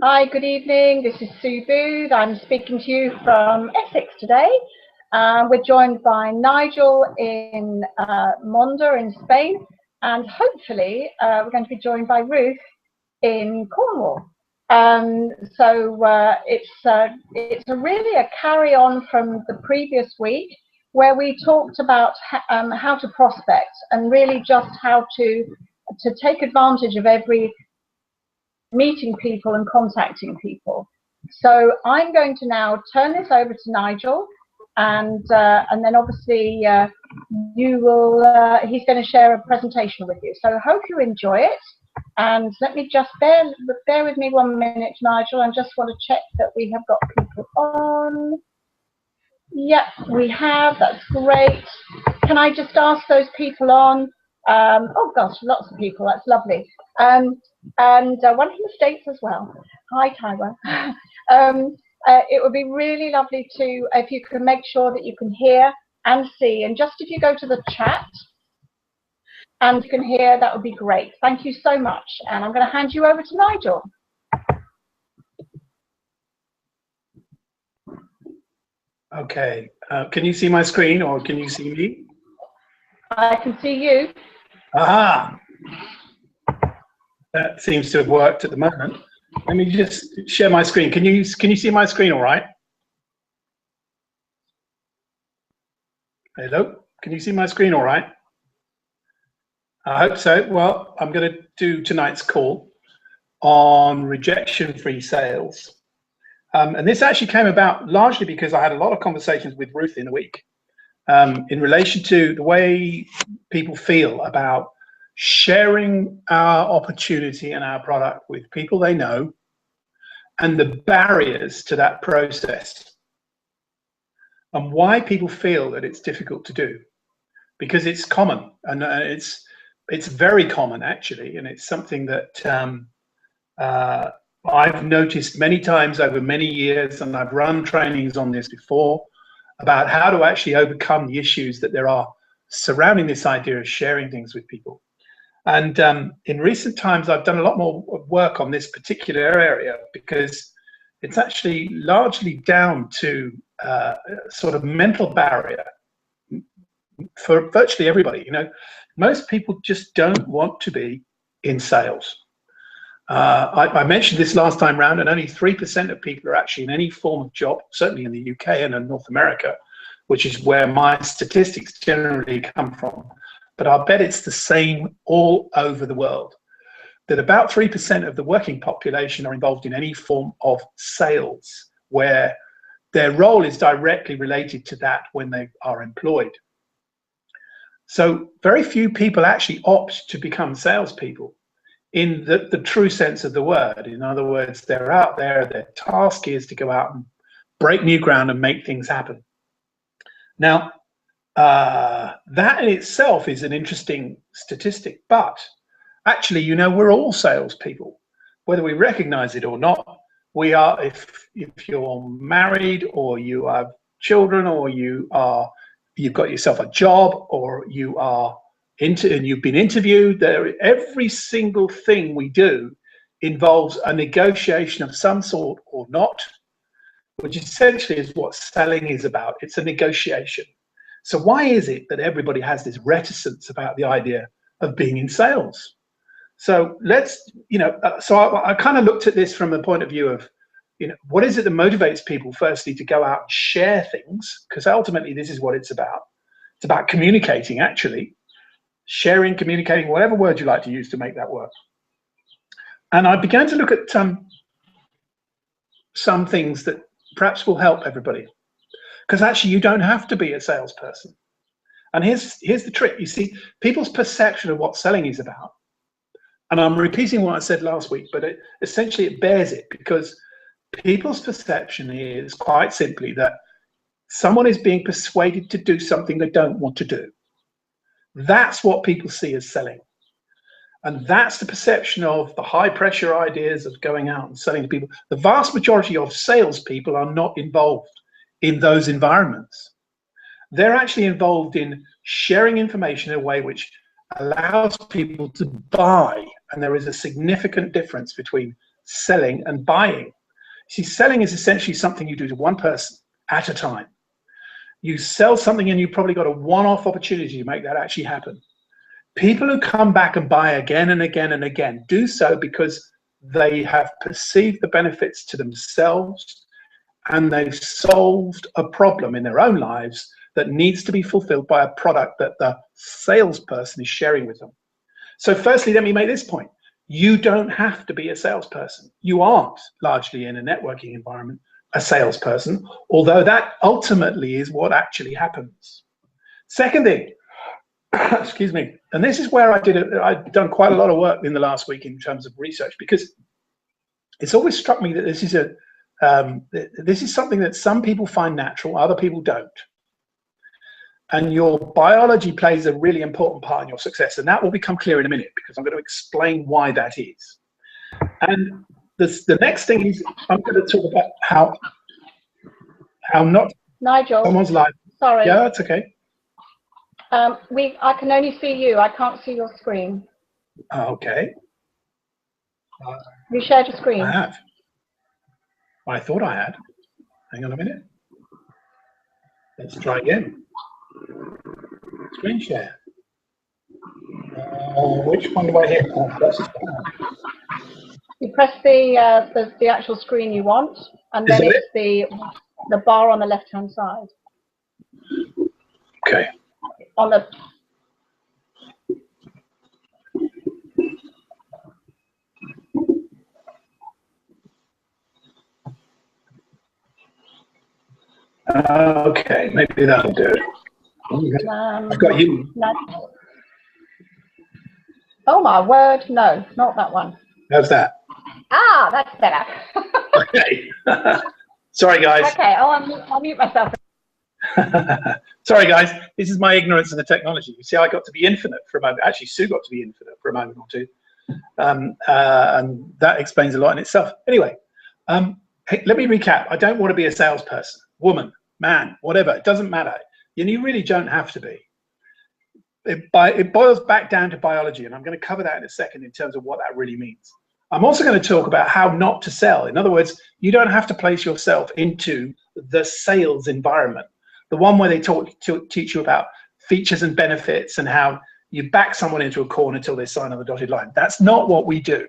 Hi, good evening. This is Sue Booth. I'm speaking to you from Essex today. We're joined by Nigel in Monda in Spain, and hopefully we're going to be joined by Ruth in Cornwall. It's really a carry on from the previous week where we talked about how to prospect and really just how to take advantage of every meeting people and contacting people. So I'm going to now turn this over to Nigel, and then obviously you will. He's going to share a presentation with you. So I hope you enjoy it. And let me just bear with me 1 minute, Nigel. I just want to check that we have got people on. Yep, we have. That's great. Can I just ask those people on? Oh gosh, lots of people. That's lovely. And one from the States as well. Hi, Tyler. It would be really lovely to, if you can make sure that you can hear and see. And just if you go to the chat and you can hear, that would be great. Thank you so much. And I'm going to hand you over to Nigel. Okay. Can you see my screen or can you see me? I can see you. Aha! That seems to have worked at the moment. Let me just share my screen. Can you see my screen all right? Hello? Can you see my screen all right? I hope so. Well, I'm going to do tonight's call on rejection-free sales. And this actually came about largely because I had a lot of conversations with Ruth in the week in relation to the way people feel about sharing our opportunity and our product with people they know and the barriers to that process and why people feel that it's difficult to do, because it's common and it's very common actually, and it's something that I've noticed many times over many years, and I've run trainings on this before about how to actually overcome the issues that there are surrounding this idea of sharing things with people. And in recent times, I've done a lot more work on this particular area because it's actually largely down to sort of mental barrier for virtually everybody. You know, most people just don't want to be in sales. I mentioned this last time round, and only 3% of people are actually in any form of job, certainly in the UK and in North America, which is where my statistics generally come from. But I'll bet it's the same all over the world, that about 3% of the working population are involved in any form of sales, where their role is directly related to that when they are employed. So very few people actually opt to become salespeople in the true sense of the word. In other words, they're out there, their task is to go out and break new ground and make things happen. Now, that in itself is an interesting statistic, but actually, you know, we're all salespeople, whether we recognize it or not. We are, if you're married or you have children or you've got yourself a job or you are and you've been interviewed, every single thing we do involves a negotiation of some sort or not, which essentially is what selling is about. It's a negotiation. So why is it that everybody has this reticence about the idea of being in sales? So let's, you know, so I kind of looked at this from the point of view of, you know, what is it that motivates people firstly to go out and share things? Because ultimately this is what it's about. It's about communicating, actually. Sharing, communicating, whatever word you like to use to make that work. And I began to look at some things that perhaps will help everybody. Because actually you don't have to be a salesperson. And here's the trick. You see, people's perception of what selling is about, and I'm repeating what I said last week, but essentially it bears it, because people's perception is quite simply that someone is being persuaded to do something they don't want to do. That's what people see as selling. And that's the perception of the high pressure ideas of going out and selling to people. The vast majority of salespeople are not involved in those environments. They're actually involved in sharing information in a way which allows people to buy. And there is a significant difference between selling and buying. See, selling is essentially something you do to one person at a time. You sell something and you've probably got a one-off opportunity to make that actually happen. People who come back and buy again and again and again do so because they have perceived the benefits to themselves and they've solved a problem in their own lives that needs to be fulfilled by a product that the salesperson is sharing with them. So firstly, let me make this point. You don't have to be a salesperson. You aren't largely in a networking environment a salesperson, although that ultimately is what actually happens. Second thing, excuse me, and this is where I've done quite a lot of work in the last week in terms of research, because it's always struck me that this is something that some people find natural, other people don't. And your biology plays a really important part in your success, and that will become clear in a minute because I'm going to explain why that is. And the next thing is I'm going to talk about how not Nigel, someone's life. Sorry. Yeah, that's okay. I can only see you. I can't see your screen. Okay. You shared your screen. I have. I thought I had. Hang on a minute. Let's try again. Screen share. Which one do I hit? You press the actual screen you want, and then it's the bar on the left-hand side. Okay. On the okay, maybe that'll do it. I've got you. No. Oh my word! No, not that one. How's that? Ah, that's better. Okay. Sorry, guys. Okay, I'll mute myself. Sorry, guys. This is my ignorance of the technology. You see, I got to be infinite for a moment. Actually, Sue got to be infinite for a moment or two. And that explains a lot in itself. Anyway, hey, let me recap. I don't want to be a salesperson, woman, man, whatever. It doesn't matter. You really don't have to be. It boils back down to biology, and I'm going to cover that in a second in terms of what that really means. I'm also going to talk about how not to sell. In other words, you don't have to place yourself into the sales environment, the one where they teach you about features and benefits and how you back someone into a corner until they sign on the dotted line. That's not what we do.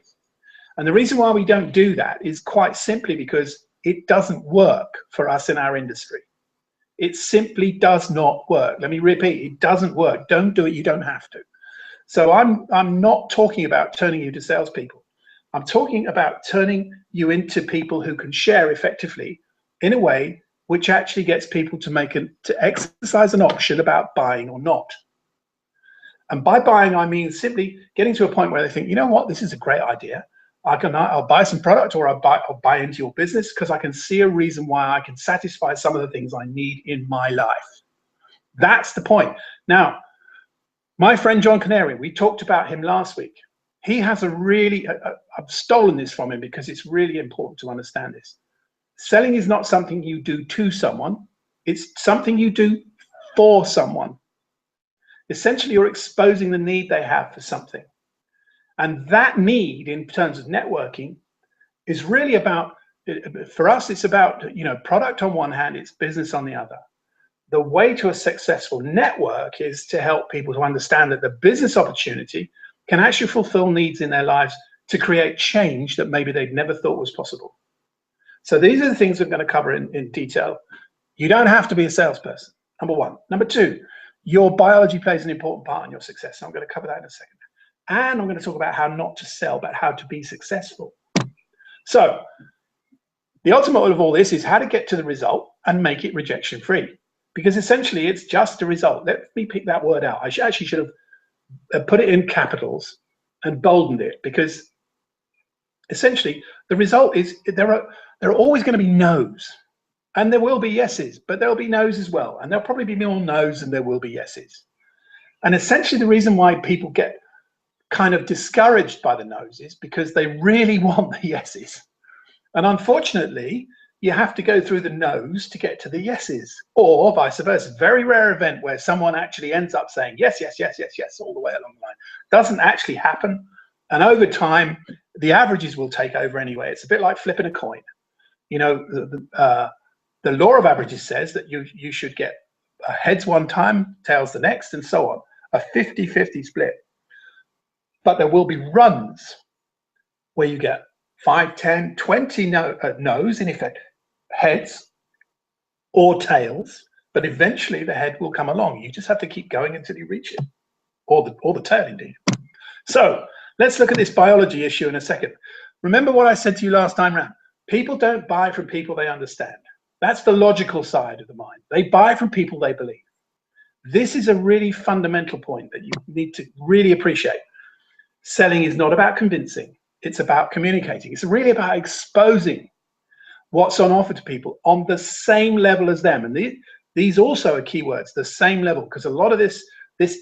And the reason why we don't do that is quite simply because it doesn't work for us in our industry. It simply does not work. Let me repeat, it doesn't work. Don't do it, you don't have to. So I'm not talking about turning you to salespeople. I'm talking about turning you into people who can share effectively in a way which actually gets people to exercise an option about buying or not. And by buying, I mean simply getting to a point where they think, you know what, this is a great idea. I'll buy some product, or I'll buy into your business because I can see a reason why I can satisfy some of the things I need in my life. That's the point. Now, my friend John Canary, we talked about him last week. He has a really, I've stolen this from him because it's really important to understand this. Selling is not something you do to someone. It's something you do for someone. Essentially, you're exposing the need they have for something. And that need in terms of networking is really about, for us, it's about, product on one hand, it's business on the other. The way to a successful network is to help people to understand that the business opportunity can actually fulfill needs in their lives to create change that maybe they'd never thought was possible. So these are the things we're going to cover in detail. You don't have to be a salesperson, number one. Number two, your biology plays an important part in your success. I'm going to cover that in a second. And I'm going to talk about how not to sell, but how to be successful. So the ultimate of all this is how to get to the result and make it rejection free. Because essentially it's just a result. Let me pick that word out. I actually should have put it in capitals and boldened it, because essentially the result is there are always going to be no's, and there will be yeses, but there'll be no's as well. And there'll probably be more no's than there will be yeses. And essentially the reason why people get kind of discouraged by the no's is because they really want the yeses. And unfortunately, you have to go through the no's to get to the yeses, or vice versa. Very rare event where someone actually ends up saying yes, yes, yes, yes, yes, all the way along the line. Doesn't actually happen. And over time, the averages will take over anyway. It's a bit like flipping a coin. You know, the law of averages says that you should get heads one time, tails the next, and so on. A 50-50 split. But there will be runs where you get 5, 10, 20 no's, in effect, heads or tails, but eventually the head will come along. You just have to keep going until you reach it, or the tail, indeed. So let's look at this biology issue in a second. Remember what I said to you last time round. People don't buy from people they understand. That's the logical side of the mind. They buy from people they believe. This is a really fundamental point that you need to really appreciate. Selling is not about convincing. It's about communicating. It's really about exposing what's on offer to people on the same level as them. And these also are keywords, the same level, because a lot of this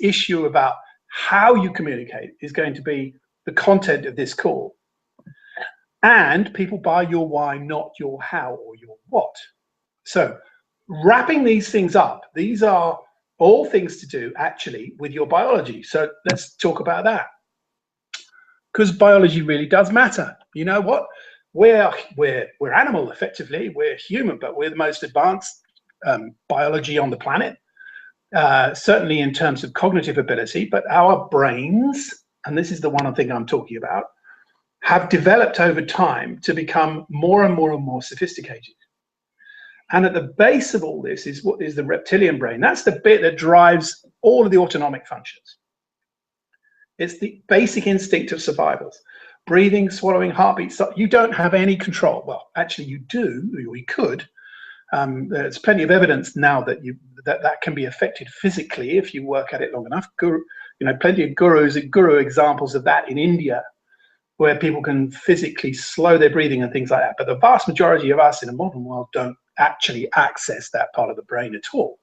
issue about how you communicate is going to be the content of this call. And people buy your why, not your how or your what. So wrapping these things up, these are all things to do actually with your biology. So let's talk about that, because biology really does matter. You know what? We're animal, effectively. We're human, but we're the most advanced biology on the planet, certainly in terms of cognitive ability. But our brains, and this is the one thing I'm talking about, have developed over time to become more and more and more sophisticated. And at the base of all this is what is the reptilian brain. That's the bit that drives all of the autonomic functions. It's the basic instinct of survival. Breathing, swallowing, heartbeat. You don't have any control. Well, actually you do, or you could. There's plenty of evidence now that that can be affected physically if you work at it long enough. Plenty of guru examples of that in India, where people can physically slow their breathing and things like that. But the vast majority of us in the modern world don't actually access that part of the brain at all.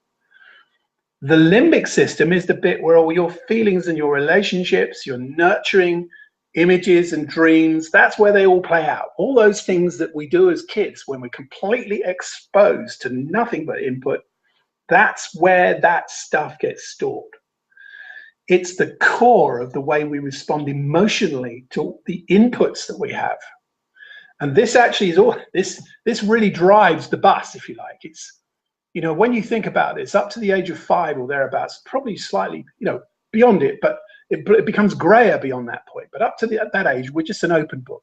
The limbic system is the bit where all your feelings and your relationships, your nurturing images and dreams, that's where they all play out. All those things that we do as kids when we're completely exposed to nothing but input, that's where that stuff gets stored. It's the core of the way we respond emotionally to the inputs that we have. And this actually is all, this really drives the bus, if you like. It's, when you think about this, up to the age of 5 or thereabouts, probably slightly, beyond it, but it becomes grayer beyond that point. But up to that age, we're just an open book.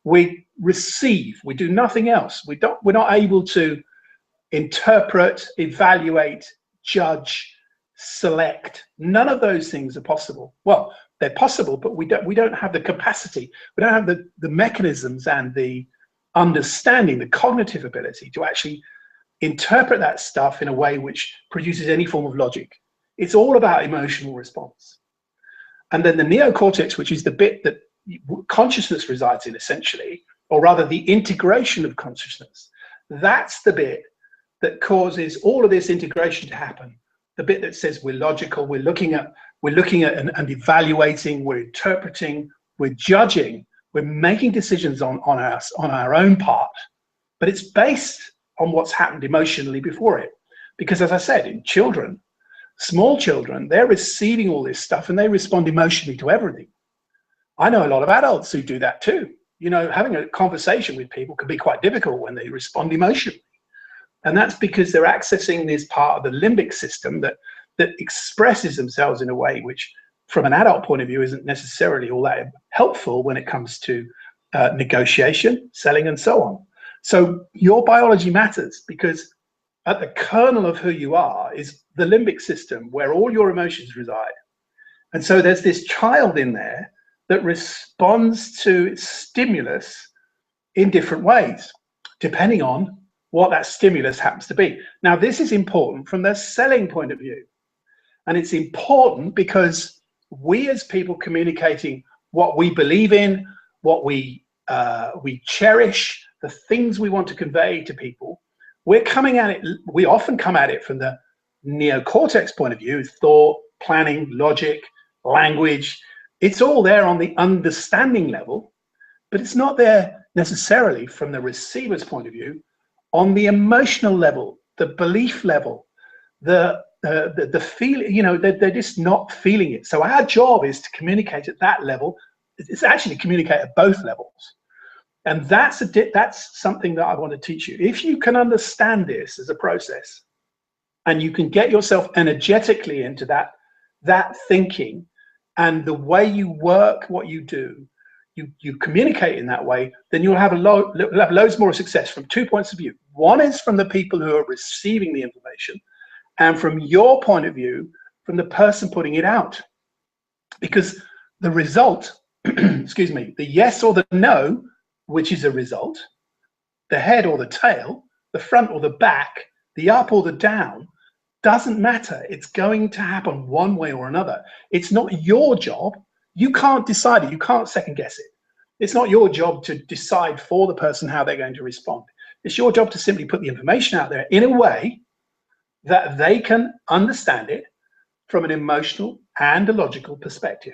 We receive, we do nothing else. We're not able to interpret, evaluate, judge, select. None of those things are possible. Well, they're possible, but we don't have the capacity. We don't have the mechanisms and the understanding, the cognitive ability to actually interpret that stuff in a way which produces any form of logic. It's all about emotional response. And then the neocortex, which is the bit that consciousness resides in, essentially, or rather the integration of consciousness, that's the bit that causes all of this integration to happen. The bit that says we're logical, we're looking at and evaluating, we're interpreting, we're judging, we're making decisions on our own part, but it's based on what's happened emotionally before it. Because as I said, in children, small children, they're receiving all this stuff and they respond emotionally to everything. I know a lot of adults who do that too. Having a conversation with people can be quite difficult when they respond emotionally. And that's because they're accessing this part of the limbic system that expresses themselves in a way which, from an adult point of view, isn't necessarily all that helpful when it comes to negotiation, selling, and so on. So your biology matters, because at the kernel of who you are is the limbic system, where all your emotions reside. And so there's this child in there that responds to stimulus in different ways, depending on what that stimulus happens to be. Now, this is important from the selling point of view. And it's important because we, as people communicating what we believe in, what we cherish, the things we want to convey to people, we often come at it from the neocortex point of view: thought, planning, logic, language. It's all there on the understanding level, but it's not there necessarily from the receiver's point of view on the emotional level, the belief level, the feeling. They're just not feeling it. So our job is to communicate at that level it's actually communicate at both levels. And that's something that I want to teach you. If you can understand this as a process, and you can get yourself energetically into that thinking, and the way you work, what you do, you communicate in that way, then you'll have loads more success from 2 points of view. One is from the people who are receiving the information, and from your point of view, from the person putting it out. Because the result, excuse me, the yes or the no, which is a result, the head or the tail, the front or the back, the up or the down, doesn't matter. It's going to happen one way or another. It's not your job. You can't decide it. You can't second guess it. It's not your job to decide for the person how they're going to respond. It's your job to simply put the information out there in a way that they can understand it from an emotional and a logical perspective.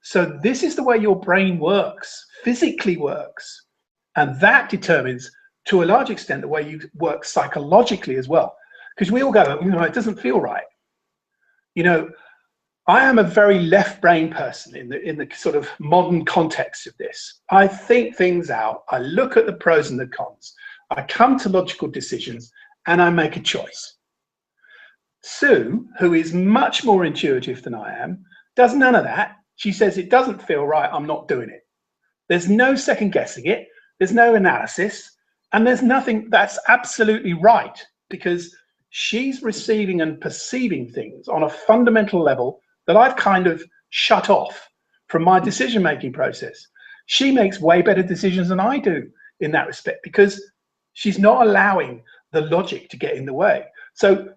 So this is the way your brain works, physically works. And that determines, to a large extent, the way you work psychologically as well. Because we all go, it doesn't feel right. I am a very left brain person in the sort of modern context of this. I think things out. I look at the pros and the cons. I come to logical decisions and I make a choice. Sue, who is much more intuitive than I am, does none of that. She says, it doesn't feel right, I'm not doing it. There's no second guessing it. There's no analysis. And there's nothing that's absolutely right, because she's receiving and perceiving things on a fundamental level that I've kind of shut off from my decision-making process. She makes way better decisions than I do in that respect, because she's not allowing the logic to get in the way. So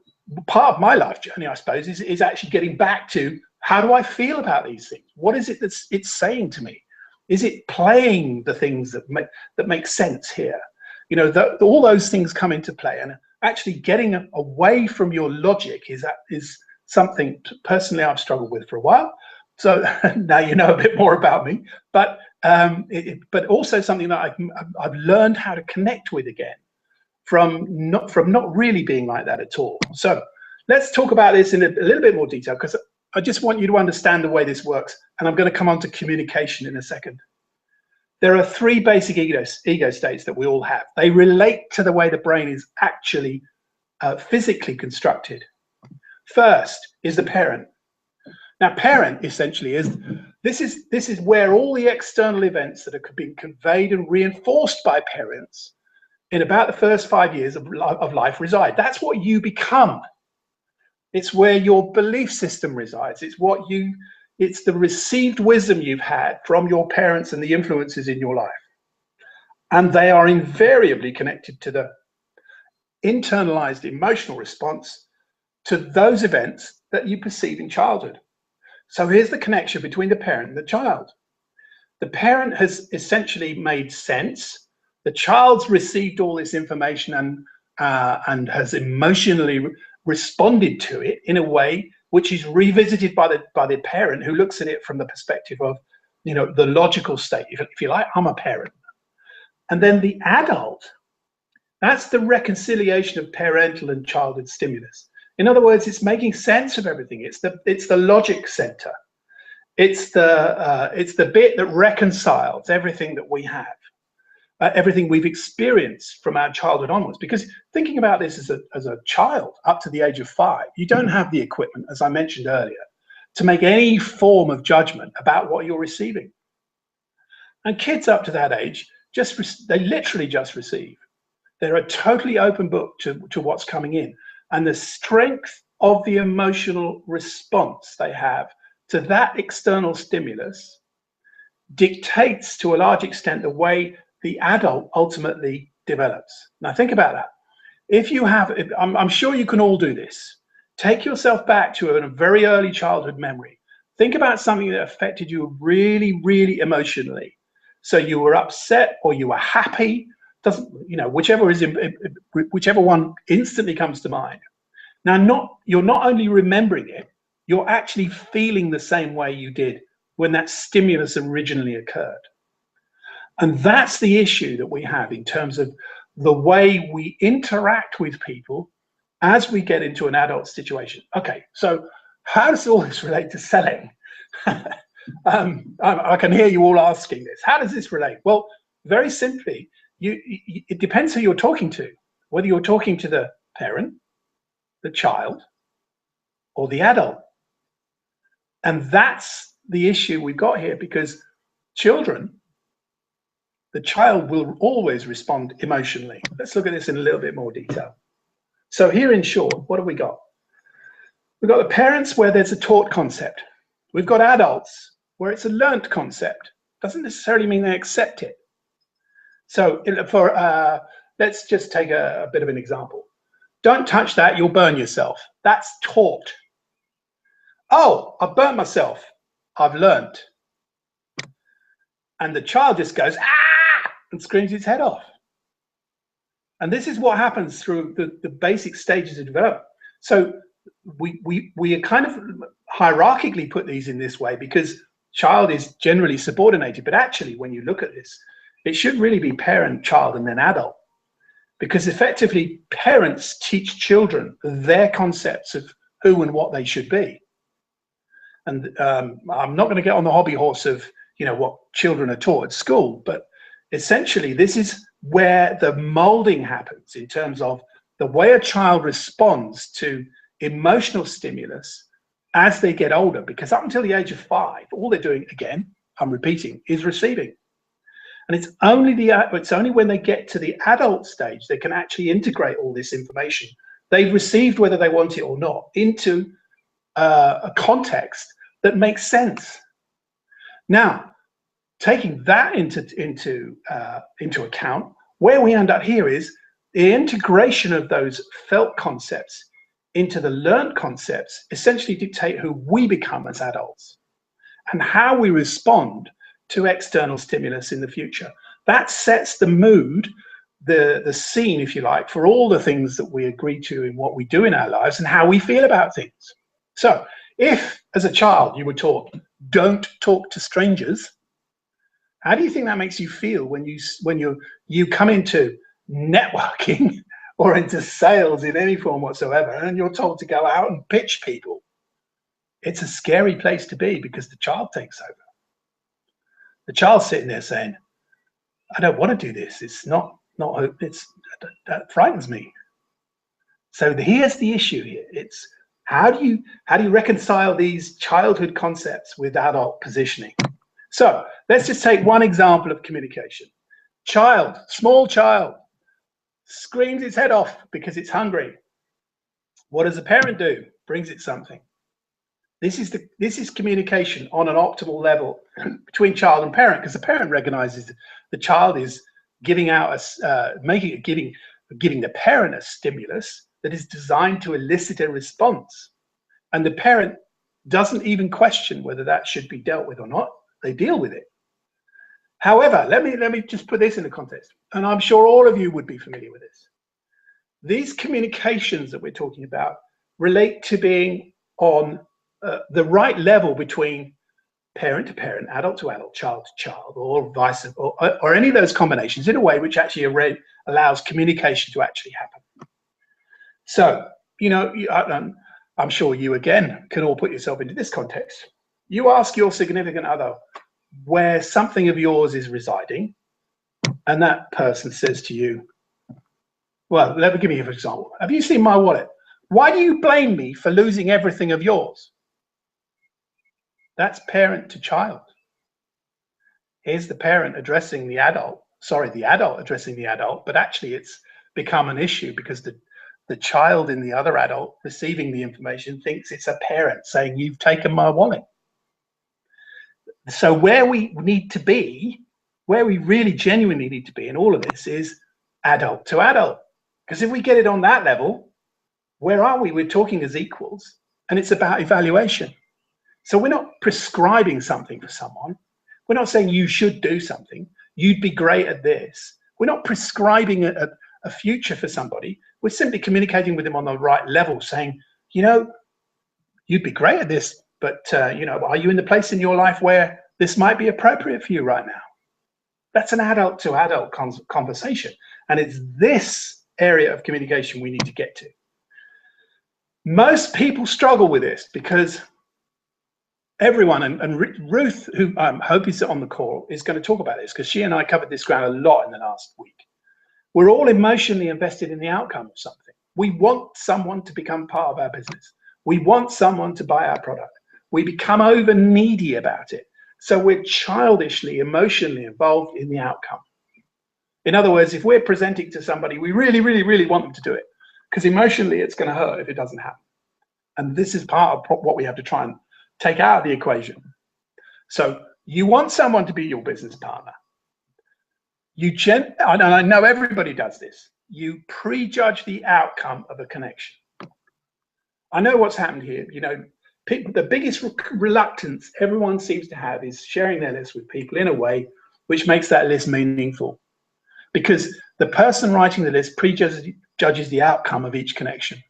part of my life journey, I suppose, is actually getting back to, how do I feel about these things? What is it that's it's saying to me? Is it playing the things that make sense here? All those things come into play, and actually getting away from your logic is something personally I've struggled with for a while. So now you know a bit more about me, but also something that I've learned how to connect with again from not really being like that at all. So let's talk about this in a little bit more detail, because I just want you to understand the way this works, and I'm going to come on to communication in a second. There are 3 basic ego states that we all have. They relate to the way the brain is actually physically constructed. First is the parent. Now, parent essentially is where all the external events that are being conveyed and reinforced by parents in about the first 5 years of life reside. That's what you become. It's where your belief system resides. It's the received wisdom you've had from your parents and the influences in your life. And they are invariably connected to the internalized emotional response to those events that you perceive in childhood. So here's the connection between the parent and the child. The parent has essentially made sense. The child's received all this information and has emotionally responded to it in a way which is revisited by the parent, who looks at it from the perspective of, the logical state. If you like, I'm a parent. And then the adult, that's the reconciliation of parental and childhood stimulus. In other words, it's making sense of everything. It's the logic center. It's the bit that reconciles everything that we have. Everything we've experienced from our childhood onwards. Because thinking about this as a child up to the age of 5, you don't have the equipment, as I mentioned earlier, to make any form of judgment about what you're receiving. And kids up to that age, they literally just receive. They're a totally open book to what's coming in. And the strength of the emotional response they have to that external stimulus dictates, to a large extent, the way the adult ultimately develops. Now think about that. If you have, I'm sure you can all do this. Take yourself back to a very early childhood memory. Think about something that affected you really, really emotionally. So you were upset or you were happy, whichever one instantly comes to mind. Now, you're not only remembering it, you're actually feeling the same way you did when that stimulus originally occurred. And that's the issue that we have in terms of the way we interact with people as we get into an adult situation. Okay, so how does all this relate to selling? I can hear you all asking this. How does this relate? Well, very simply, it depends who you're talking to, whether you're talking to the parent, the child, or the adult. And that's the issue we've got here, because children, the child will always respond emotionally. Let's look at this in a little bit more detail. So here in short, what have we got? We've got the parents where there's a taught concept. We've got adults where it's a learnt concept. Doesn't necessarily mean they accept it. So let's just take a bit of an example. Don't touch that, you'll burn yourself. That's taught. Oh, I've burnt myself. I've learnt. And the child just goes, ah, and screams his head off. And this is what happens through the basic stages of development. So we kind of hierarchically put these in this way because child is generally subordinated. But actually, when you look at this, it should really be parent, child, and then adult. Because effectively, parents teach children their concepts of who and what they should be. And I'm not going to get on the hobby horse of, what children are taught at school, but essentially this is where the molding happens in terms of the way a child responds to emotional stimulus as they get older, because up until the age of 5, all they're doing, again, I'm repeating, is receiving. And it's only when they get to the adult stage they can actually integrate all this information they've received, whether they want it or not, into a context that makes sense. Now, taking that into account, where we end up here is the integration of those felt concepts into the learned concepts essentially dictate who we become as adults and how we respond to external stimulus in the future. That sets the mood, the scene, if you like, for all the things that we agree to in what we do in our lives and how we feel about things. So if, as a child, you were taught, don't talk to strangers, how do you think that makes you feel when you come into networking or into sales in any form whatsoever, and you're told to go out and pitch people? It's a scary place to be because the child takes over. The child's sitting there saying, I don't want to do this. That frightens me. So here's the issue here. It's how do you reconcile these childhood concepts with adult positioning? So let's just take one example of communication. Small child, screams its head off because it's hungry. What does the parent do? Brings it something. This is communication on an optimal level between child and parent, because the parent recognizes the child is giving out giving the parent a stimulus that is designed to elicit a response, and the parent doesn't even question whether that should be dealt with or not. They deal with it. However, let me just put this in the context, and I'm sure all of you would be familiar with this. These communications that we're talking about relate to being on the right level between parent to parent, adult to adult, child to child, or or any of those combinations, in a way which actually allows communication to actually happen. So, I'm sure you again can all put yourself into this context. You ask your significant other where something of yours is residing, and that person says to you, well, let me give you an example. Have you seen my wallet? Why do you blame me for losing everything of yours? That's parent to child. Here's the parent addressing the adult, the adult addressing the adult, but actually it's become an issue because the child in the other adult receiving the information thinks it's a parent saying, you've taken my wallet. So where we need to be, where we really genuinely need to be in all of this is adult to adult. Because if we get it on that level, where are we? We're talking as equals, and it's about evaluation. So we're not prescribing something for someone. We're not saying you should do something. You'd be great at this. We're not prescribing a future for somebody. We're simply communicating with them on the right level, saying, you'd be great at this, but are you in the place in your life where this might be appropriate for you right now? That's an adult to adult conversation. And it's this area of communication we need to get to. Most people struggle with this because everyone, and Ruth, who I hope is on the call, is going to talk about this because she and I covered this ground a lot in the last week. We're all emotionally invested in the outcome of something. We want someone to become part of our business. We want someone to buy our product. We become over needy about it. So we're childishly, emotionally involved in the outcome. In other words, if we're presenting to somebody, we really, really, really want them to do it because emotionally it's going to hurt if it doesn't happen. And this is part of what we have to try and take out of the equation. So you want someone to be your business partner. And I know everybody does this. You prejudge the outcome of a connection. I know what's happened here. You know, the biggest reluctance everyone seems to have is sharing their list with people in a way which makes that list meaningful. Because the person writing the list prejudges the outcome of each connection.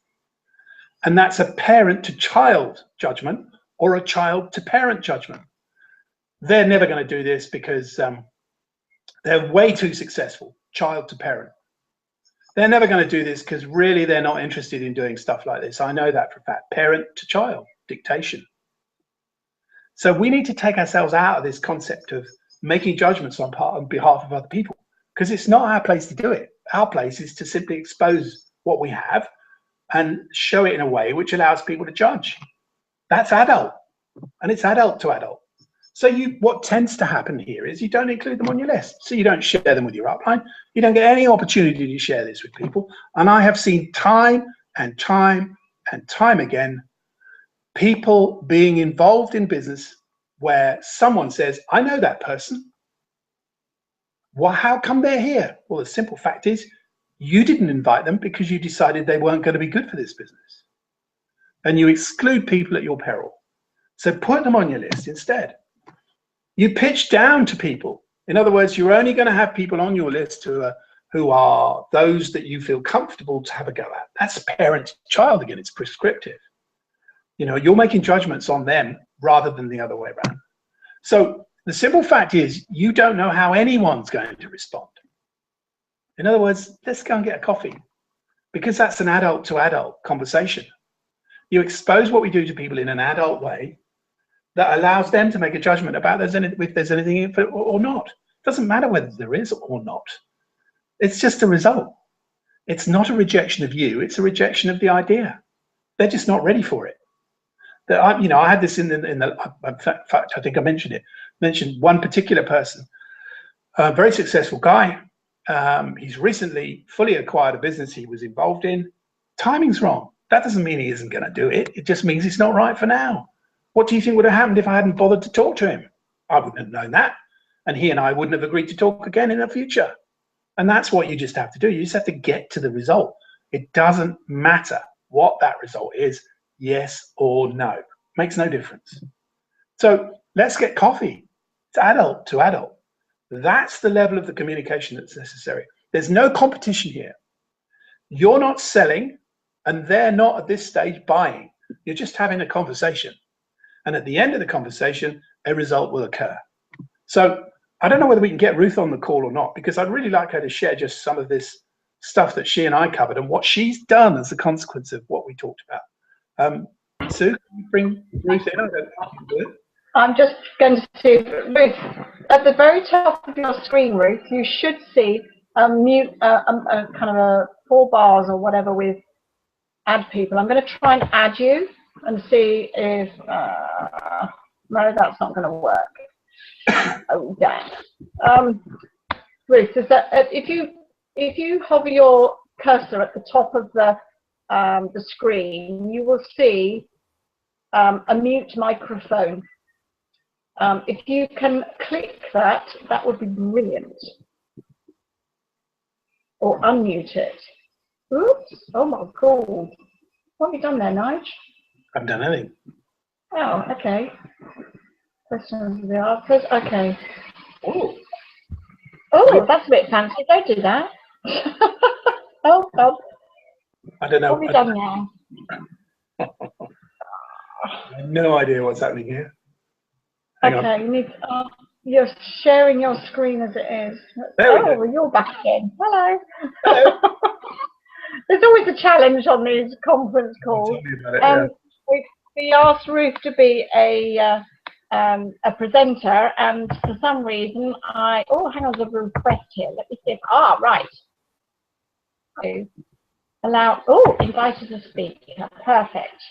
And that's a parent to child judgment or a child to parent judgment. They're never going to do this because they're way too successful, child to parent. They're never going to do this because really they're not interested in doing stuff like this. I know that for a fact. Parent to child, dictation. So we need to take ourselves out of this concept of making judgments on behalf of other people because it's not our place to do it. Our place is to simply expose what we have and show it in a way which allows people to judge. That's adult, and it's adult to adult. So what tends to happen here is you don't include them on your list. So you don't share them with your upline. You don't get any opportunity to share this with people. And I have seen time and time and time again, people being involved in business where someone says, I know that person. Well, how come they're here? Well, the simple fact is you didn't invite them because you decided they weren't going to be good for this business. And you exclude people at your peril. So put them on your list instead. You pitch down to people. In other words, you're only going to have people on your list who are those that you feel comfortable to have a go at. That's parent-child again. It's prescriptive. You know, you're making judgments on them rather than the other way around. So the simple fact is you don't know how anyone's going to respond. In other words, let's go and get a coffee because that's an adult-to-adult conversation. You expose what we do to people in an adult way that allows them to make a judgment about if there's anything in it or not. It doesn't matter whether there is or not. It's just a result. It's not a rejection of you. It's a rejection of the idea. They're just not ready for it. I had this in fact, I think I mentioned one particular person, a very successful guy. He's recently fully acquired a business he was involved in. Timing's wrong. That doesn't mean he isn't going to do it. It just means it's not right for now. What do you think would have happened if I hadn't bothered to talk to him? I wouldn't have known that. And he and I wouldn't have agreed to talk again in the future. And that's what you just have to do. You just have to get to the result. It doesn't matter what that result is, yes or no. Makes no difference. So let's get coffee. It's adult to adult. That's the level of the communication that's necessary. There's no competition here. You're not selling and they're not at this stage buying. You're just having a conversation. And at the end of the conversation, a result will occur. So I don't know whether we can get Ruth on the call or not, because I'd really like her to share just some of this stuff that she and I covered and what she's done as a consequence of what we talked about. Sue, can you bring Ruth in? I don't know if you can do it. I'm just going to see, Ruth, at the very top of your screen, Ruth, you should see a kind of a 4 bars or whatever with add people. I'm going to try and add you and see if, no, that's not going to work. Oh, damn. Ruth, is that, if you hover your cursor at the top of the screen, you will see a mute microphone. If you can click that, that would be brilliant. Or unmute it. Oops, oh my God. What have you done there, Nige? I haven't done anything. Oh, okay. Questions of the answers, okay. Oh, that's a bit fancy, don't do that. Oh, God. I don't know. What have you done now? I have no idea what's happening here. Okay, you need to, you're sharing your screen as it is. There we go. You're back again. Hello. Hello. There's always a challenge on these conference calls. Tell me about it, yeah. We asked Ruth to be a a presenter, and for some reason oh, hang on, there's a request here. Let me see if, right. So, invited to speak. Perfect.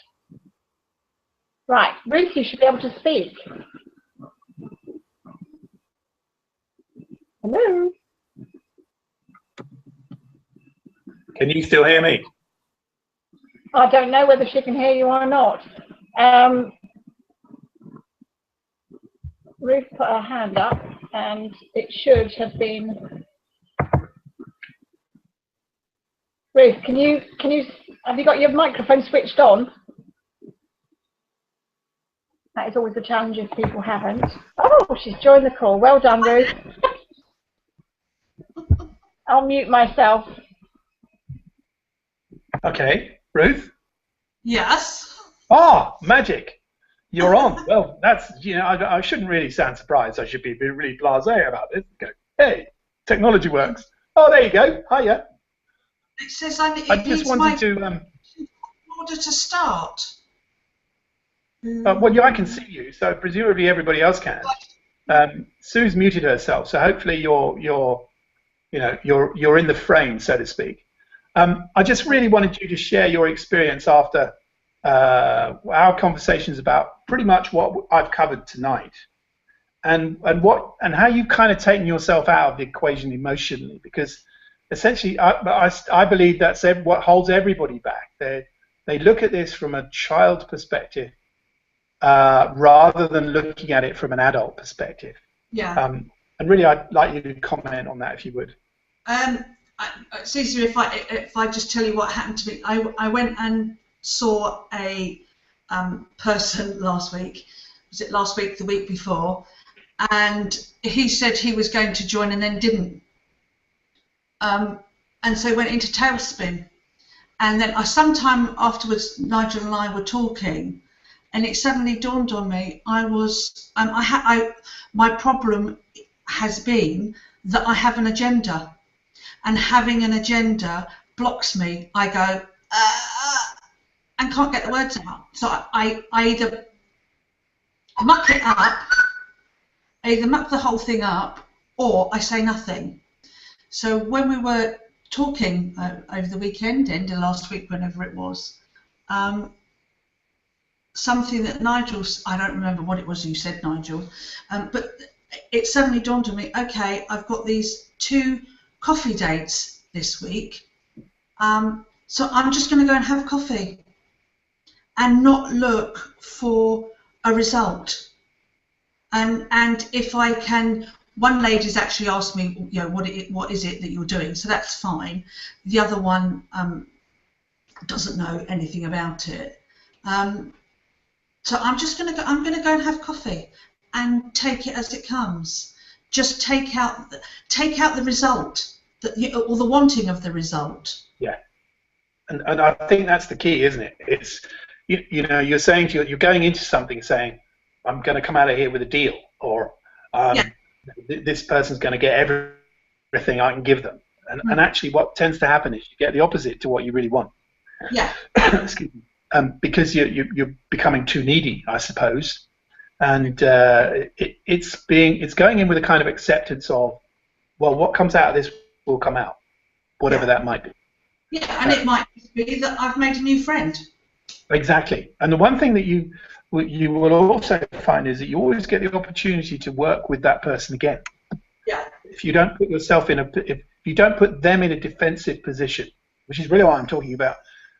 Right, Ruth, you should be able to speak. Hello. Can you still hear me? I don't know whether she can hear you or not. Ruth put her hand up, and it should have been. Ruth, have you got your microphone switched on? That is always a challenge if people haven't. Oh, she's joined the call. Well done, Ruth. I'll mute myself. Okay, Ruth? Yes. Ah, magic. You're on. Well, that's, I shouldn't really sound surprised. I should be really blasé about this. Go, hey, technology works. Oh, there you go. Hiya. It says I just wanted to... in order to start. Well, I can see you, so presumably everybody else can. Sue's muted herself, so hopefully you're in the frame, so to speak. I just really wanted you to share your experience after our conversations about pretty much what I've covered tonight, and how you've kind of taken yourself out of the equation emotionally, because essentially I believe that's what holds everybody back. They look at this from a child perspective rather than looking at it from an adult perspective. Yeah. And really, I'd like you to comment on that, if you would. It's easier if I just tell you what happened to me. I went and saw a person last week. Was it last week? The week before? And he said he was going to join and then didn't. And so went into tailspin. And then sometime afterwards, Nigel and I were talking, and it suddenly dawned on me. My problem has been that I have an agenda. And having an agenda blocks me. I go, and can't get the words out. So I either muck it up, muck the whole thing up, or I say nothing. So when we were talking over the weekend, end of last week, whenever it was, something that Nigel's, I don't remember what it was you said, Nigel, but it suddenly dawned on me, okay, I've got these 2 coffee dates this week, so I'm just going to go and have coffee and not look for a result. And if I can, one lady's actually asked me, what is it that you're doing? So that's fine. The other one doesn't know anything about it. So I'm just going to go. I'm going to go and have coffee and take it as it comes. Just take out the result, or the wanting of the result. Yeah, and I think that's the key, isn't it? It's you're saying you're going into something saying, I'm going to come out of here with a deal, or this person's going to get everything I can give them, and actually what tends to happen is you get the opposite to what you really want. Yeah. Excuse me. Because you're becoming too needy, I suppose, and it's going in with a kind of acceptance of, well, what comes out of this will come out, whatever that might be. Yeah, and it might be that I've made a new friend. Exactly, and the one thing that you will also find is that you always get the opportunity to work with that person again. Yeah. If you don't put yourself if you don't put them in a defensive position, which is really what I'm talking about.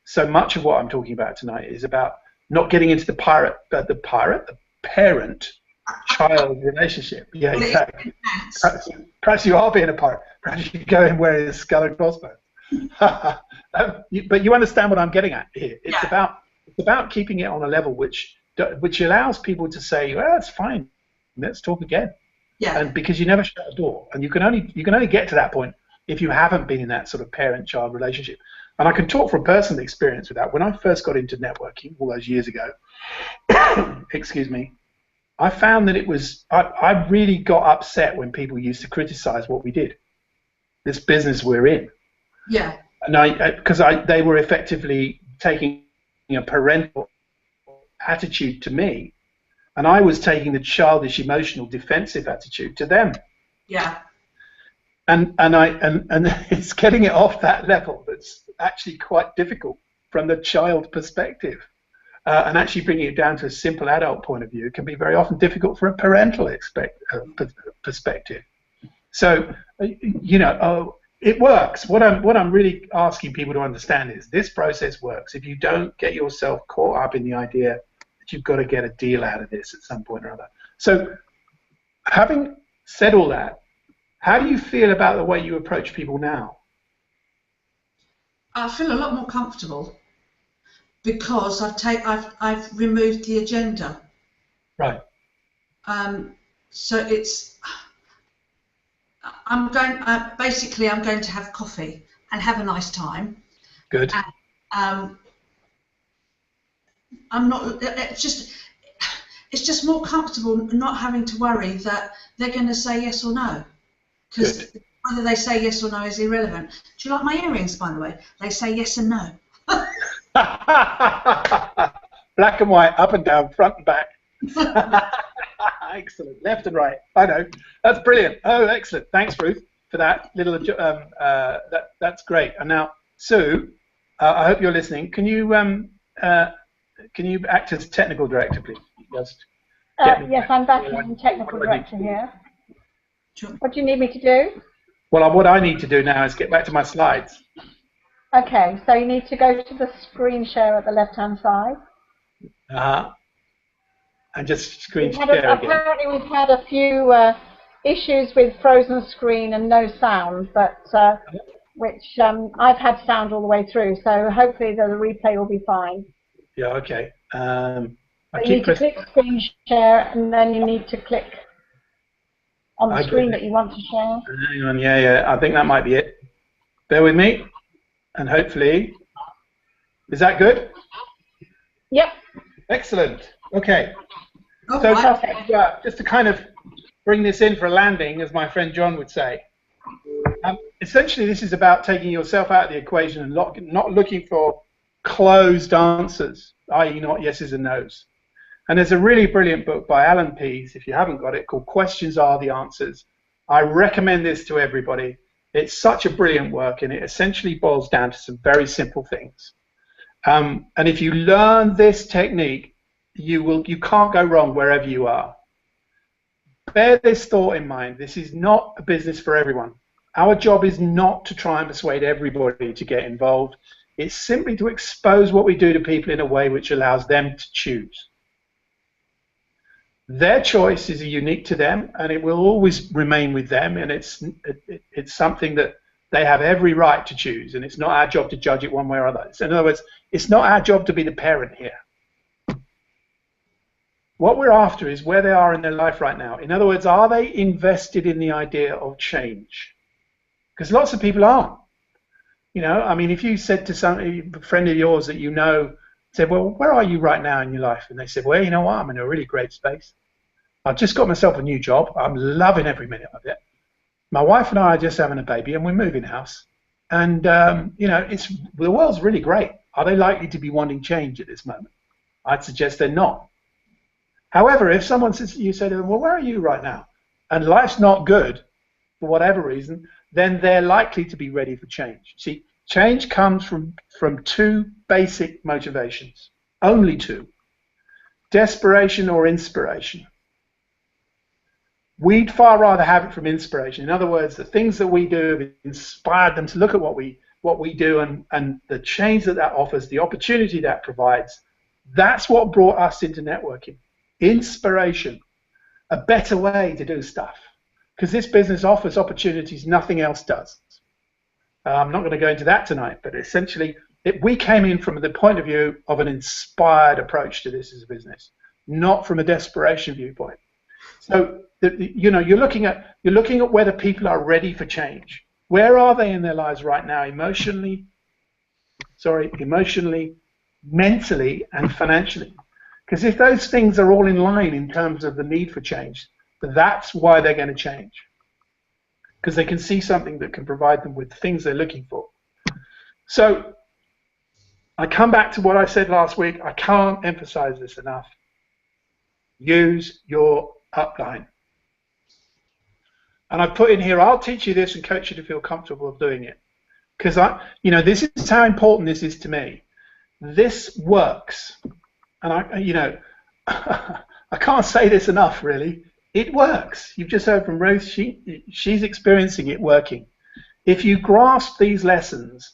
So much of what I'm talking about tonight is about not getting into the parent-child relationship. Yeah, exactly. Perhaps you are being a pirate. Perhaps you go in wearing a skull and crossbones. But you understand what I'm getting at here. It's about keeping it on a level which allows people to say, well, it's fine. Let's talk again. Yeah. And because you never shut a door, and you can only get to that point if you haven't been in that sort of parent-child relationship. And I can talk from personal experience with that. When I first got into networking all those years ago, excuse me, I found that it was, I really got upset when people used to criticize what we did, this business we're in. Yeah. And because they were effectively taking a parental attitude to me and I was taking the childish, emotional, defensive attitude to them. Yeah. And it's getting it off that level that's actually quite difficult from the child perspective, and actually bringing it down to a simple adult point of view can be very often difficult for a parental perspective. So, you know, it works. What I'm really asking people to understand is this process works. If you don't get yourself caught up in the idea that you've got to get a deal out of this at some point or other. So, having said all that, how do you feel about the way you approach people now? I feel a lot more comfortable because I've removed the agenda. Right. So it's basically I'm going to have coffee and have a nice time. Good. And, I'm not. It's just more comfortable not having to worry that they're going to say yes or no. Because whether they say yes or no is irrelevant. Do you like my earrings, by the way? They say yes and no. Black and white, up and down, front and back. Excellent. Left and right. I know. That's brilliant. Oh, excellent. Thanks, Ruth, for that little. That's great. And now, Sue, I hope you're listening. Can you act as technical director, please? Just yes, I'm back in technical director here. What do you need me to do? Well, what I need to do now is get back to my slides. Okay, so you need to go to the screen share at the left-hand side. And just screen share again. Apparently we've had a few issues with frozen screen and no sound, but which I've had sound all the way through, so hopefully the replay will be fine. Yeah, okay. You need to click screen share, and then you need to click on the screen that you want to share. Hang on, yeah, I think that might be it. Bear with me, and hopefully, is that good? Yep. Excellent. Okay. Oh, so perfect. Just to kind of bring this in for a landing, as my friend John would say, essentially this is about taking yourself out of the equation and not looking for closed answers, i.e. not yeses and nos. And there's a really brilliant book by Alan Pease, if you haven't got it, called Questions Are the Answers. I recommend this to everybody. It's such a brilliant work, and it essentially boils down to some very simple things. And if you learn this technique, you can't go wrong wherever you are. Bear this thought in mind. This is not a business for everyone. Our job is not to try and persuade everybody to get involved. It's simply to expose what we do to people in a way which allows them to choose. Their choice is unique to them, and it will always remain with them, and it's something that they have every right to choose, and it's not our job to judge it one way or other. So in other words, it's not our job to be the parent here. What we're after is where they are in their life right now. In other words, are they invested in the idea of change? Because lots of people aren't. You know, I mean, if you said to a friend of yours that you know, said, well, where are you right now in your life? And they said, well, you know what, I'm in a really great space. I've just got myself a new job. I'm loving every minute of it. My wife and I are just having a baby, and we're moving house. And, you know, the world's really great. Are they likely to be wanting change at this moment? I'd suggest they're not. However, if someone says, you say to them, well, where are you right now? And life's not good, for whatever reason, then they're likely to be ready for change. See, change comes from two basic motivations, only two: desperation or inspiration. We'd far rather have it from inspiration. In other words, the things that we do have inspired them to look at what we do, and the change that offers, the opportunity that provides. That's what brought us into networking. Inspiration, a better way to do stuff, because this business offers opportunities nothing else does. I'm not going to go into that tonight, but essentially we came in from the point of view of an inspired approach to this as a business, not from a desperation viewpoint. So you know, you're looking at whether people are ready for change. Where are they in their lives right now, emotionally, mentally, and financially? Because if those things are all in line in terms of the need for change, that's why they're going to change. Because they can see something that can provide them with things they're looking for. So I come back to what I said last week. I can't emphasize this enough. Use your upline. And I put in here, I'll teach you this and coach you to feel comfortable of doing it. Because this is how important this is to me. This works. And I can't say this enough, really. It works. You've just heard from Ruth. She's experiencing it working. If you grasp these lessons,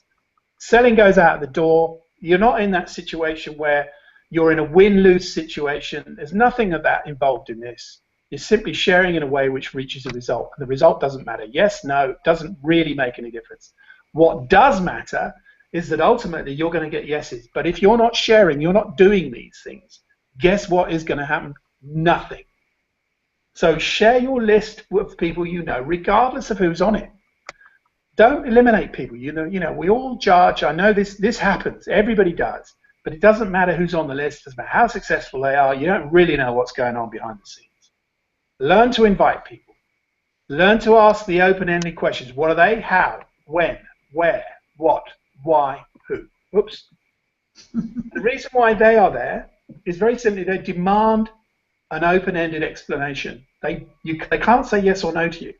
selling goes out the door. You're not in that situation where you're in a win-lose situation. There's nothing of that involved in this. You're simply sharing in a way which reaches a result. And the result doesn't matter. Yes, no, it doesn't really make any difference. What does matter is that ultimately you're going to get yeses. But if you're not sharing, you're not doing these things, guess what is going to happen? Nothing. So share your list with people you know, regardless of who's on it. Don't eliminate people. You know, we all judge. I know this happens. Everybody does. But it doesn't matter who's on the list. It doesn't matter how successful they are. You don't really know what's going on behind the scenes. Learn to invite people. Learn to ask the open-ended questions. What are they? How? When? Where? What? Why? Who? Oops. The reason why they are there is very simply they demand an open-ended explanation. They can't say yes or no to you.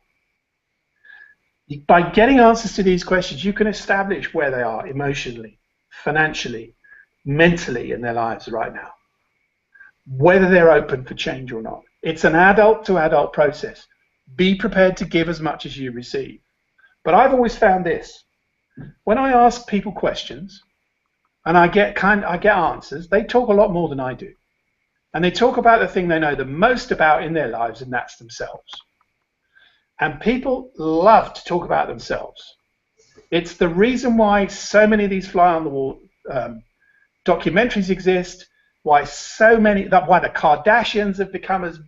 By getting answers to these questions, you can establish where they are emotionally, financially, mentally in their lives right now, whether they're open for change or not. It's an adult-to-adult process. Be prepared to give as much as you receive. But I've always found this. When I ask people questions and I get answers, they talk a lot more than I do. And they talk about the thing they know the most about in their lives, and that's themselves. And people love to talk about themselves. It's the reason why so many of these fly-on-the-wall documentaries exist, why the Kardashians have become as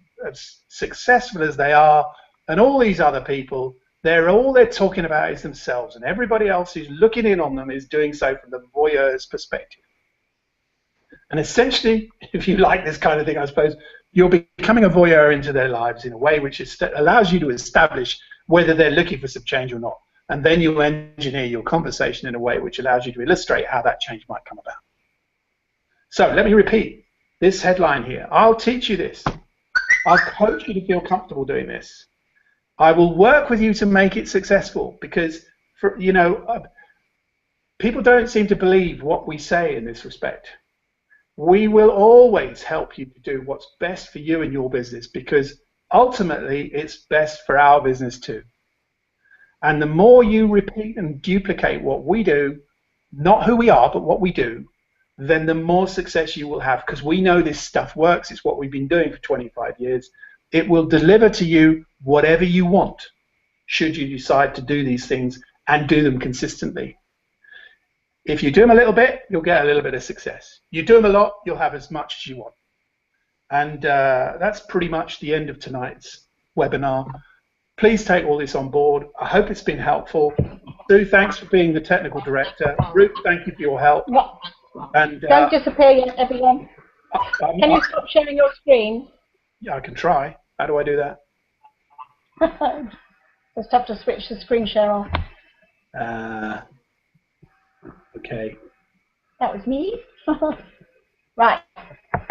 successful as they are, and all these other people. All they're talking about is themselves, and everybody else who's looking in on them is doing so from the voyeur's perspective. And essentially, if you like this kind of thing, I suppose, you're becoming a voyeur into their lives in a way which allows you to establish whether they're looking for some change or not. And then you engineer your conversation in a way which allows you to illustrate how that change might come about. So let me repeat this headline here. I'll teach you this. I'll coach you to feel comfortable doing this. I will work with you to make it successful, because people don't seem to believe what we say in this respect. We will always help you to do what's best for you and your business, because ultimately it's best for our business too. And the more you repeat and duplicate what we do, not who we are, but what we do, then the more success you will have, because we know this stuff works. It's what we've been doing for 25 years. It will deliver to you whatever you want, should you decide to do these things and do them consistently. If you do them a little bit, you'll get a little bit of success. You do them a lot, you'll have as much as you want. And that's pretty much the end of tonight's webinar. Please take all this on board. I hope it's been helpful. Sue, thanks for being the technical director. Ruth, thank you for your help. And don't disappear yet, everyone. Can you stop sharing your screen? Yeah, I can try. How do I do that? Just have to switch the screen share on. Okay. That was me. Right.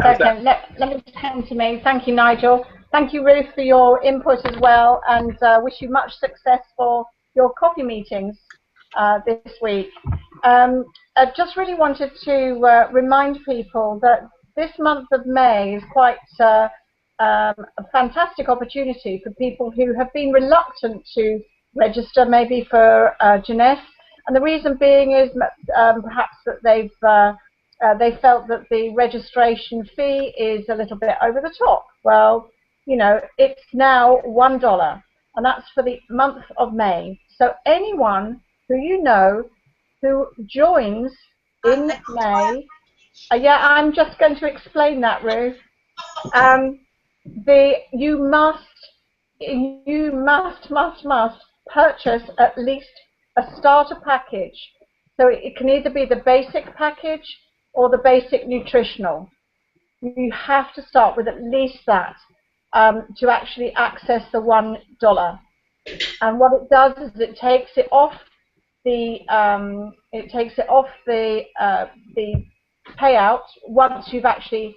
Okay, let me turn to me. Thank you, Nigel. Thank you, Ruth, for your input as well, and wish you much success for your coffee meetings this week. I just really wanted to remind people that this month of May is quite a fantastic opportunity for people who have been reluctant to register, maybe for Jeunesse. And the reason being is perhaps that they felt that the registration fee is a little bit over the top. Well, you know, it's now $1, and that's for the month of May. So anyone who you know who joins in May, yeah, I'm just going to explain that, Ruth. You must purchase at least a starter package. So it can either be the basic package or the basic nutritional. You have to start with at least that to actually access the $1. And what it does is it takes it off the payout once you've actually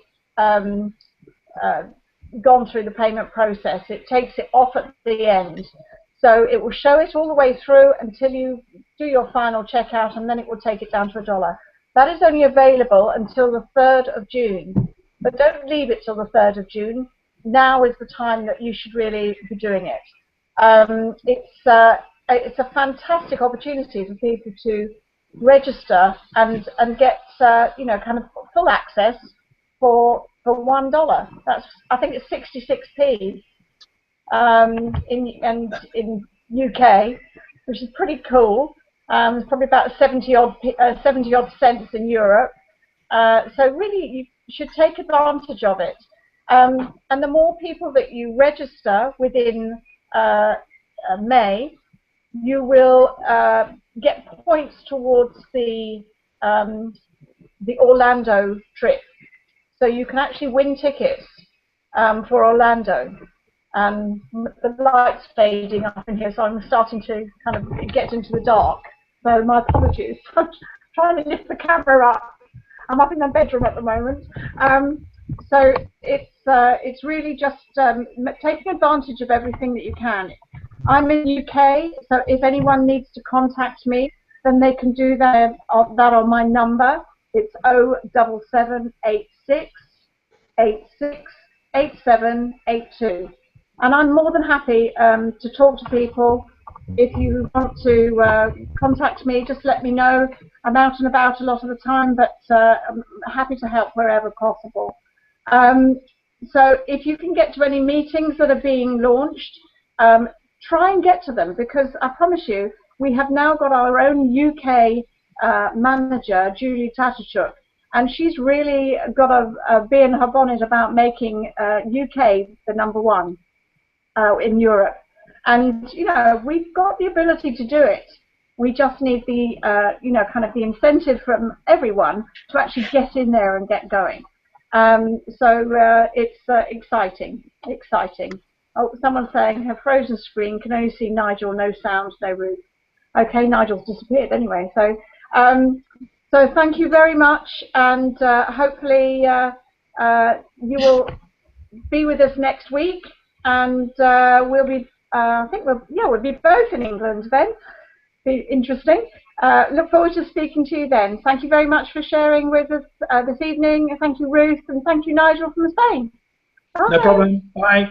gone through the payment process. It takes it off at the end. So it will show it all the way through until you do your final checkout, and then it will take it down to $1. That is only available until the 3rd of June. But don't leave it till the 3rd of June. Now is the time that you should really be doing it. It's a fantastic opportunity for people to register and get kind of full access for $1. That's, I think it's 66p in UK, which is pretty cool. It's probably about 70 odd cents in Europe. So really, you should take advantage of it. And the more people that you register within May, you will get points towards the Orlando trip. So you can actually win tickets for Orlando. And the light's fading up in here, so I'm starting to kind of get into the dark. So my apologies. I'm trying to lift the camera up. I'm up in the bedroom at the moment. So it's really just taking advantage of everything that you can. I'm in the UK, so if anyone needs to contact me, then they can do that on my number. It's 07786 868782. And I'm more than happy to talk to people. If you want to contact me, just let me know. I'm out and about a lot of the time, but I'm happy to help wherever possible. So if you can get to any meetings that are being launched, try and get to them, because I promise you, we have now got our own UK manager, Julie Tatachuk, and she's really got a bee in her bonnet about making UK the #1 in Europe. And we've got the ability to do it. We just need the kind of the incentive from everyone to actually get in there and get going. So it's exciting. Oh, someone's saying her frozen screen can only see Nigel, no sound, no Ruth. Okay, Nigel's disappeared anyway. So so thank you very much, and hopefully you will be with us next week, and we'll be. I think we'll be both in England then. Be interesting. Look forward to speaking to you then. Thank you very much for sharing with us this evening. Thank you, Ruth, and thank you, Nigel from Spain. Bye. No problem. Bye.